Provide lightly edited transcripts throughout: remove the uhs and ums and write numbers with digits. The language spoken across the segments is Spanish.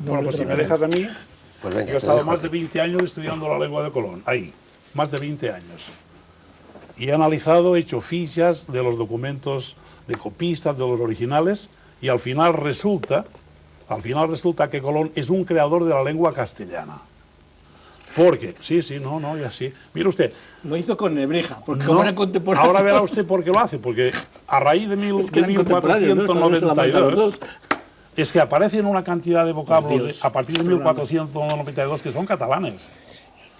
Bueno, pues si me dejas a mí, Pues venga, yo he estado más de 20 años estudiando la lengua de Colón, ahí, más de 20 años. Y he analizado, he hecho fichas de los documentos de copistas, de los originales, y al final resulta que Colón es un creador de la lengua castellana. Porque, sí, no, y así. Mire usted. Lo hizo con Nebrija, porque No, como era contemporáneo. ahora verá usted por qué lo hace, porque a raíz de, Es que eran contemporáneos, ¿no? 1492, es que aparecen una cantidad de vocablos Dios, a partir de 1492 que son catalanes.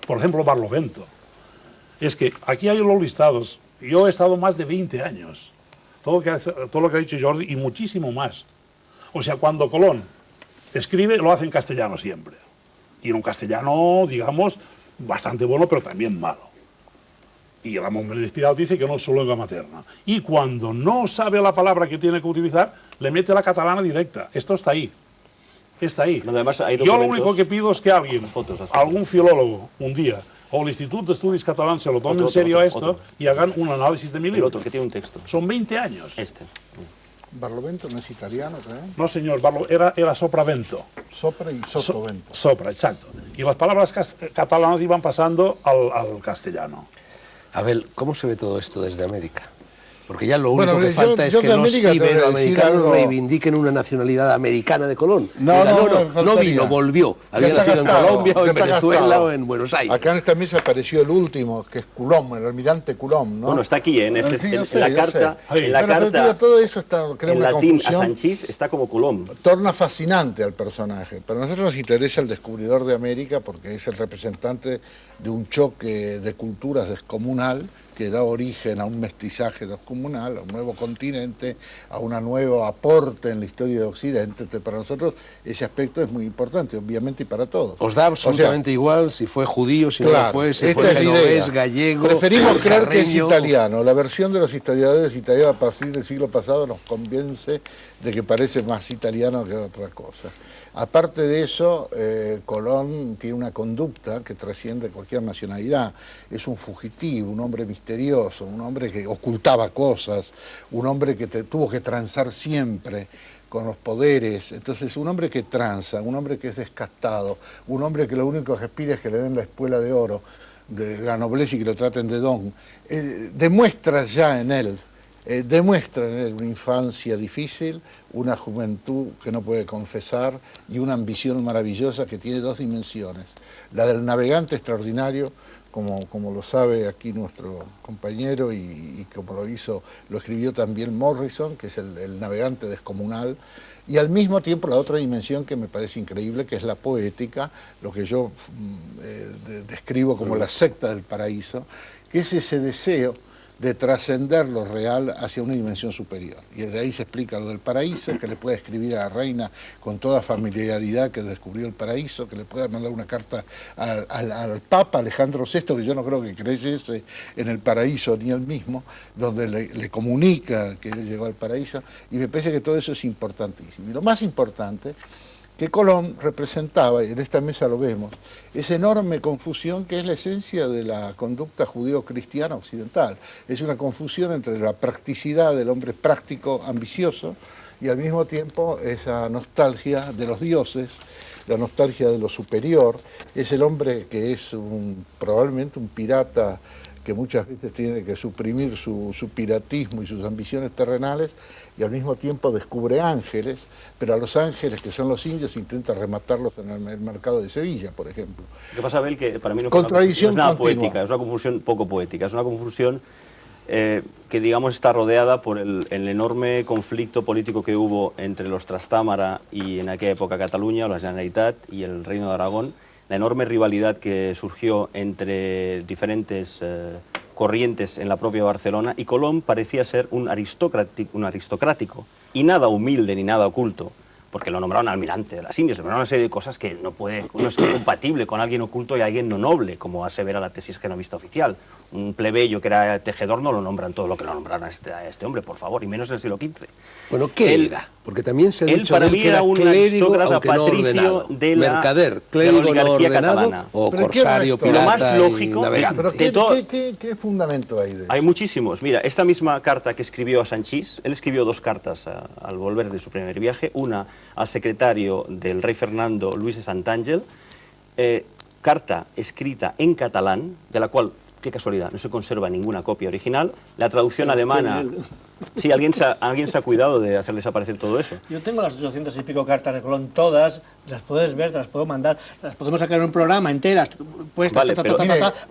Por ejemplo, Barlovento. Es que aquí hay los listados. Yo he estado más de 20 años. Todo lo que ha dicho Jordi y muchísimo más. O sea, cuando Colón escribe, lo hace en castellano siempre. Y en un castellano, digamos, bastante bueno, pero también malo. Y el Ramón Méndez Pidal dice que no es su lengua materna. Y cuando no sabe la palabra que tiene que utilizar, le mete la catalana directa. Esto está ahí. Está ahí. No, además hay Yo lo documentos, único que pido es que alguien, las fotos. algún filólogo, un día, o el Instituto de Estudios Catalán se lo tome en serio a esto y hagan un análisis de mi El libro. otro, que tiene un texto. Son 20 años. Este. Barlovento no es italiano también. No, señor, era sopravento. Sopra y sottovento. Sopra, exacto. Y las palabras catalanas iban pasando al castellano. Abel, ¿cómo se ve todo esto desde América? Porque ya lo Bueno, único que falta es yo que de los América te voy a decir iberoamericanos algo. reivindiquen una nacionalidad americana de Colón. No, Digan, no, no faltaría. vino, volvió. Ya Había está nacido en gastado, Colombia o ya en está Venezuela gastado. o en Buenos Aires. Acá en esta mesa apareció el último, que es Coulomb, el almirante Coulomb, ¿no? Bueno, está aquí, en Sí, yo en sé, la yo carta. sé. En la Pero, carta, digo, todo eso está, crea en una latín, a confusión. Sanchís está como Colón. Torna fascinante al personaje. Para nosotros nos interesa el descubridor de América porque es el representante de un choque de culturas descomunal que da origen a un mestizaje descomunal, a un nuevo continente, a un nuevo aporte en la historia de Occidente. Entonces, para nosotros ese aspecto es muy importante, obviamente, y para todos. Os da absolutamente igual si fue judío, si no lo fue, si fue genovés, gallego, Preferimos creer que es carreño. italiano. La versión de los historiadores italianos a partir del siglo pasado nos convence de que parece más italiano que otra cosa. Aparte de eso, Colón tiene una conducta que trasciende cualquier nacionalidad. Es un fugitivo, un hombre misterioso, un hombre que ocultaba cosas, un hombre que tuvo que transar siempre con los poderes. Entonces, un hombre que tranza, un hombre que es descastado, un hombre que lo único que aspira es que le den la espuela de oro de la nobleza y que lo traten de don, demuestra ya en él, demuestra en él una infancia difícil, una juventud que no puede confesar y una ambición maravillosa que tiene dos dimensiones. La del navegante extraordinario, como lo sabe aquí nuestro compañero y como lo escribió también Morrison, que es el navegante descomunal, y al mismo tiempo la otra dimensión que me parece increíble, que es la poética, lo que yo describo como la secta del paraíso, que es ese deseo de trascender lo real hacia una dimensión superior. Y desde ahí se explica lo del paraíso, que le puede escribir a la reina con toda familiaridad que descubrió el paraíso, que le puede mandar una carta al Papa Alejandro VI, que yo no creo que creyese en el paraíso ni él mismo, donde le comunica que él llegó al paraíso, y me parece que todo eso es importantísimo. Y lo más importante que Colón representaba, y en esta mesa lo vemos, esa enorme confusión que es la esencia de la conducta judío-cristiana occidental. Es una confusión entre la practicidad del hombre práctico, ambicioso, y al mismo tiempo esa nostalgia de los dioses, la nostalgia de lo superior. Es el hombre que es probablemente un pirata que muchas veces tiene que suprimir su piratismo y sus ambiciones terrenales, y al mismo tiempo descubre ángeles, pero a los ángeles, que son los indios, intenta rematarlos en el mercado de Sevilla, por ejemplo. Lo que pasa, Abel, que para mí no Contradicción es nada continua. poética, es una confusión poco poética, es una confusión que, digamos, está rodeada por el enorme conflicto político que hubo entre los Trastámara y, en aquella época, Cataluña, o la Generalitat y el Reino de Aragón, la enorme rivalidad que surgió entre diferentes corrientes en la propia Barcelona, y Colón parecía ser un aristocrático y nada humilde ni nada oculto, porque lo nombraron almirante de las Indias, le nombraron una serie de cosas que no es compatible con alguien oculto y alguien no noble, como asevera la tesis genovista oficial. Un plebeyo que era tejedor no lo nombran todo lo que lo nombraron a este hombre, por favor, y menos en el siglo XV. Bueno, ¿qué era? Porque también se ha Él dicho para de él mí que era era un clérigo, aristócrata aunque no patricio ordenado. de la Mercader, clérigo no oligarquía ordenado, catalana. o ¿Pero qué corsario, resto? Y lo más pirata lógico, y navegante. Pero ¿qué fundamento hay de eso? Hay muchísimos. Mira, esta misma carta que escribió a Sanchís, él escribió dos cartas al volver de su primer viaje, una al secretario del rey Fernando, Luis de Sant'Àngel, carta escrita en catalán, de la cual, qué casualidad, no se conserva ninguna copia original, la traducción alemana... Sí, alguien se ha cuidado de hacer desaparecer todo eso. Yo tengo las 800 y pico cartas de Colón, todas, las puedes ver, te las puedo mandar, las podemos sacar en un programa enteras, puestas, Vale,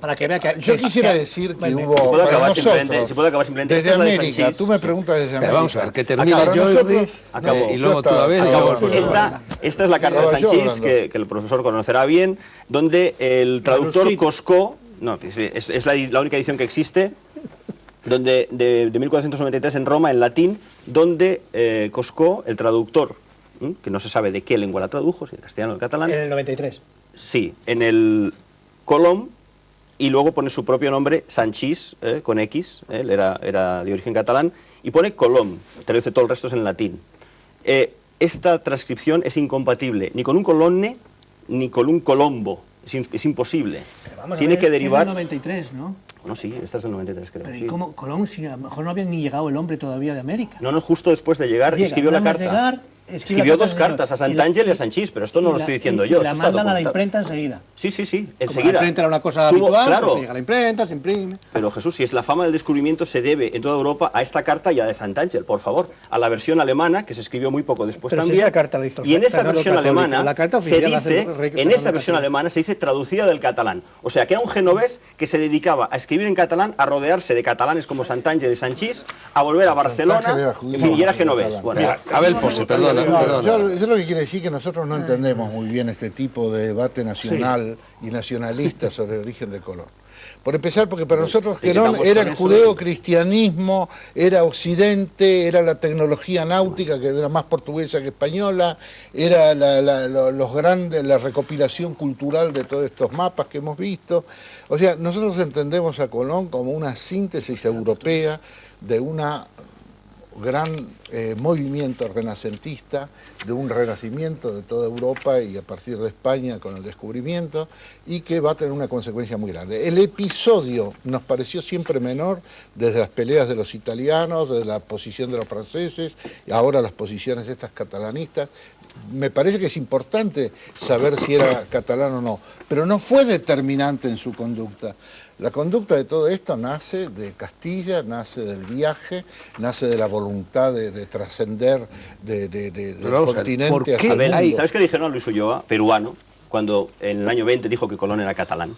para que vea que... Yo quisiera decir que hubo, Se puede para acabar nosotros, se puede acabar simplemente desde esta es la de América, Sanchís. tú me preguntas desde América. Pero vamos a ver, que termina Para Jordi, nosotros, acabó. y luego tú a ver... Acabó. y luego- Esta es la carta de Estaba yo Sanchís, hablando. que el profesor conocerá bien, donde el traductor Manuscrito. Coscó, no, es la única edición que existe, donde de 1493 en Roma, en latín, donde Coscó, el traductor, que no se sabe de qué lengua la tradujo, si de castellano o de catalán, En el 93. sí, en el Colom, y luego pone su propio nombre, Sanchís, con X, él era de origen catalán, y pone Colom, traduce todo el resto es en latín. Esta transcripción es incompatible ni con un colonne ni con un colombo, es imposible. Pero vamos a Tiene ver, que es derivar... del 93, ¿no? Bueno, sí, esta es del 93, creo. Pero Sí. ¿y cómo Colón, si a lo mejor no había ni llegado el hombre todavía de América? No, justo después de llegar Llega, escribió la nada más carta. llegar, Escribió dos señor. cartas, a Y la- Sant'Àngel y a Sanchís, pero esto no lo estoy diciendo yo. Y la eso está mandan a la documentado. imprenta enseguida. Sí, Como enseguida. la imprenta era una cosa Tuvo- habitual, claro, pues se llega a la imprenta, se imprime. pero Jesús, si es la fama del descubrimiento, se debe en toda Europa a esta carta y a de Sant'Àngel, por favor, a la versión alemana, que se escribió muy poco después Pero si también. esa carta la hizo y en esa Fernando versión Católico, alemana la carta se oficial hace dice, el rey en Fernando esa versión Católico. alemana se dice traducida del catalán. O sea, que era un genovés que se dedicaba a escribir en catalán, a rodearse de catalanes como Sant'Àngel y Sanchís, a volver a Barcelona, era judío, en fin, y era no, genovés. catalán. Bueno, Mira, Abel Pose, perdona. No, yo lo que quiero decir es que nosotros no entendemos muy bien este tipo de debate nacional y nacionalista sobre el origen de Colón. Por empezar, porque para nosotros ¿Y qué Colón estamos era con el eso? judeo-cristianismo, era Occidente, era la tecnología náutica que era más portuguesa que española, era la recopilación cultural de todos estos mapas que hemos visto. O sea, nosotros entendemos a Colón como una síntesis europea de una gran movimiento renacentista, de un renacimiento de toda Europa y a partir de España con el descubrimiento, y que va a tener una consecuencia muy grande. El episodio nos pareció siempre menor desde las peleas de los italianos, desde la posición de los franceses, y ahora las posiciones estas catalanistas. Me parece que es importante saber si era catalán o no, pero no fue determinante en su conducta. La conducta de todo esto nace de Castilla, nace del viaje, nace de la voluntad de trascender del vamos a ver, continente ¿por qué hacia el Abel, mundo. ¿sabes qué le dijeron a Luis Ulloa, peruano, cuando en el año 20 dijo que Colón era catalán?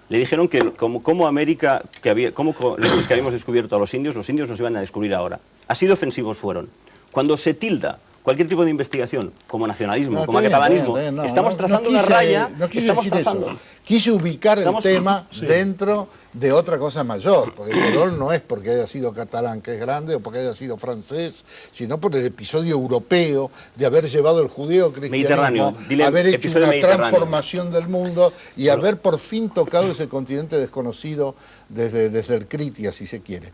Le dijeron que como América, los que habíamos descubierto a los indios nos iban a descubrir ahora. Así de ofensivos fueron. Cuando se tilda cualquier tipo de investigación, como nacionalismo, No, como está bien, catalanismo, está bien, no, estamos no trazando quise- una raya, no quise estamos decir trazando. eso. Quise ubicar Estamos- el tema sí. dentro de otra cosa mayor, porque Colón no es porque haya sido catalán, que es grande, o porque haya sido francés, sino por el episodio europeo de haber llevado el Mediterráneo, judeo-cristianismo, dile haber hecho episodio una mediterráneo. transformación del mundo y haber por fin tocado ese continente desconocido desde el Critia, si se quiere.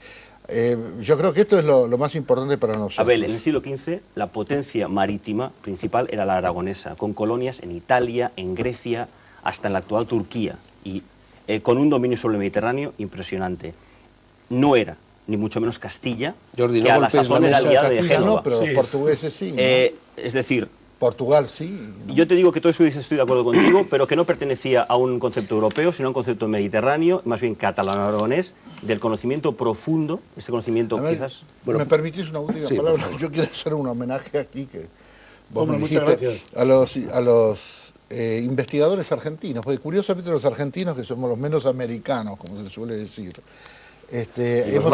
Yo creo que esto es lo más importante para nosotros. Abel, en el siglo XV la potencia marítima principal era la aragonesa, con colonias en Italia, en Grecia, hasta en la actual Turquía, y con un dominio sobre el Mediterráneo impresionante. No era, ni mucho menos Castilla, Jordi, no que a la golpees sazón la era mesa. aliada de Castilla Génova. no, pero Sí. los portugueses sí. ¿no? Es decir, Portugal sí. ¿no? yo te digo que todo eso estoy de acuerdo contigo, pero que no pertenecía a un concepto europeo, sino a un concepto mediterráneo, más bien catalano-aragonés, del conocimiento profundo, este conocimiento A ver, quizás... ¿me permitís una última sí, por palabra? favor. Yo quiero hacer un homenaje aquí que vos Hombre, me muchas dijiste, gracias. a los investigadores argentinos, porque curiosamente los argentinos, que somos los menos americanos, como se suele decir, Y los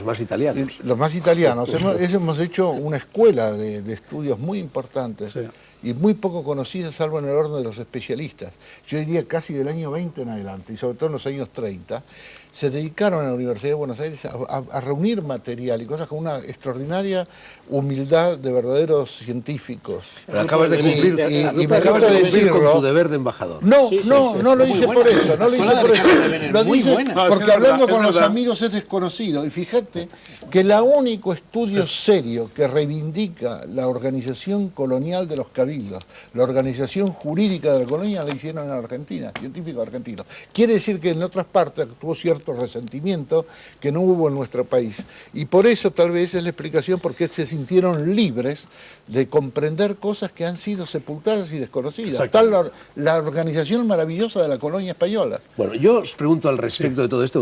más italianos. los más italianos, hemos hecho una escuela de estudios muy importantes. Sí. Y muy poco conocida, salvo en el orden de los especialistas. Yo diría casi del año 20 en adelante, y sobre todo en los años 30, se dedicaron a la Universidad de Buenos Aires a reunir material y cosas con una extraordinaria humildad de verdaderos científicos. Pero acabas de cumplir, y me acabas gusta de cumplir con decirlo. tu deber de embajador. No, Sí, sí, no, sí. no lo Muy hice buena. por eso, no lo hice Escuela por de eso. Alejandro Bener, Lo muy dice buena. No, es porque que es hablando verdad, con es los verdad. amigos es desconocido. Y fíjate que el único estudio serio que reivindica la organización colonial de los cabildos Cabildos. La organización jurídica de la colonia la hicieron en Argentina, científicos argentinos. Quiere decir que en otras partes actuó cierto resentimiento que no hubo en nuestro país. Y por eso tal vez es la explicación por qué se sintieron libres de comprender cosas que han sido sepultadas y desconocidas. Tal la organización maravillosa de la colonia española. Bueno, yo os pregunto al respecto de todo esto.